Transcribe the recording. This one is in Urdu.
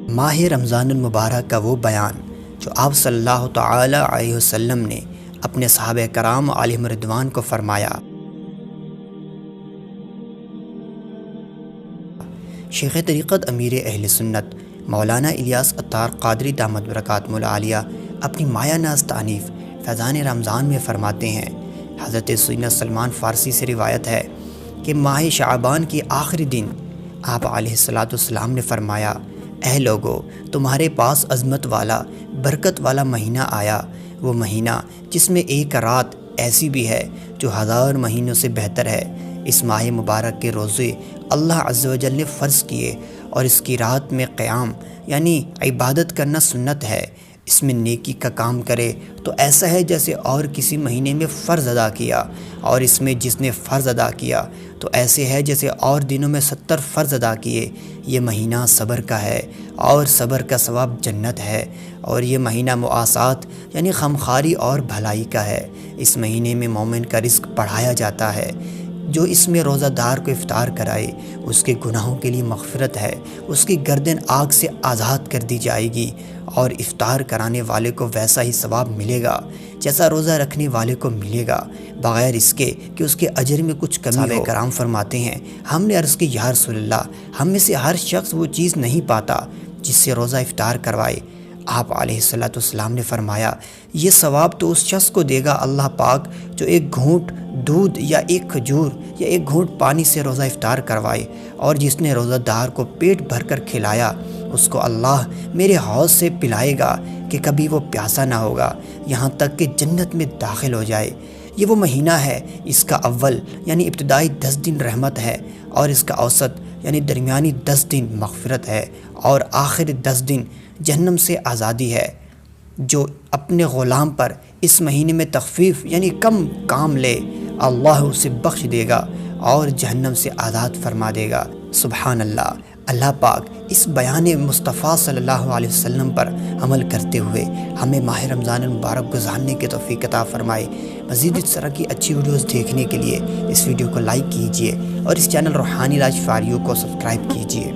ماہ رمضان المبارک کا وہ بیان جو آپ صلی اللہ تعالی علیہ وسلم نے اپنے صحابہ کرام علیہم رضوان کو فرمایا۔ شیخ طریقت امیر اہل سنت مولانا الیاس عطار قادری دامت برکاتہ العالیہ اپنی مایہ ناز تانیف فیضان رمضان میں فرماتے ہیں، حضرت سیدنا سلمان فارسی سے روایت ہے کہ ماہ شعبان کی آخری دن آپ علیہ السلام نے فرمایا، اے لوگو، تمہارے پاس عظمت والا برکت والا مہینہ آیا، وہ مہینہ جس میں ایک رات ایسی بھی ہے جو 1000 مہینوں سے بہتر ہے۔ اس ماہ مبارک کے روزے اللہ عز و جل نے فرض کیے اور اس کی رات میں قیام یعنی عبادت کرنا سنت ہے۔ اس میں نیکی کا کام کرے تو ایسا ہے جیسے اور کسی مہینے میں فرض ادا کیا، اور اس میں جس نے فرض ادا کیا تو ایسے ہے جیسے اور دنوں میں 70 فرض ادا کیے۔ یہ مہینہ صبر کا ہے اور صبر کا ثواب جنت ہے، اور یہ مہینہ مؤاسات یعنی غمخواری اور بھلائی کا ہے۔ اس مہینے میں مومن کا رزق بڑھایا جاتا ہے۔ جو اس میں روزہ دار کو افطار کرائے اس کے گناہوں کے لیے مغفرت ہے، اس کی گردن آگ سے آزاد کر دی جائے گی، اور افطار کرانے والے کو ویسا ہی ثواب ملے گا جیسا روزہ رکھنے والے کو ملے گا، بغیر اس کے کہ اس کے اجر میں کچھ کمی ہو۔ صحابہ کرام فرماتے ہیں، ہم نے عرض کی یا رسول اللہ، ہم میں سے ہر شخص وہ چیز نہیں پاتا جس سے روزہ افطار کروائے۔ آپ علیہ السلام نے فرمایا، یہ ثواب تو اس شخص کو دے گا اللہ پاک جو ایک گھونٹ دودھ یا ایک کھجور یا ایک گھونٹ پانی سے روزہ افطار کروائے، اور جس نے روزہ دار کو پیٹ بھر کر کھلایا اس کو اللہ میرے حوض سے پلائے گا کہ کبھی وہ پیاسا نہ ہوگا یہاں تک کہ جنت میں داخل ہو جائے۔ یہ وہ مہینہ ہے، اس کا اول یعنی ابتدائی 10 دن رحمت ہے، اور اس کا اوسط یعنی درمیانی 10 دن مغفرت ہے، اور آخر 10 دن جہنم سے آزادی ہے۔ جو اپنے غلام پر اس مہینے میں تخفیف یعنی کم کام لے، اللہ اسے بخش دے گا اور جہنم سے آزاد فرما دے گا۔ سبحان اللہ۔ اللہ پاک اس بیان مصطفیٰ صلی اللہ علیہ وسلم پر عمل کرتے ہوئے ہمیں ماہ رمضان المبارک گزارنے کی توفیق عطا فرمائے۔ مزید اس طرح کی اچھی ویڈیوز دیکھنے کے لیے اس ویڈیو کو لائک کیجیے اور اس چینل روحانی علاج فاریو کو سبسکرائب کیجیے۔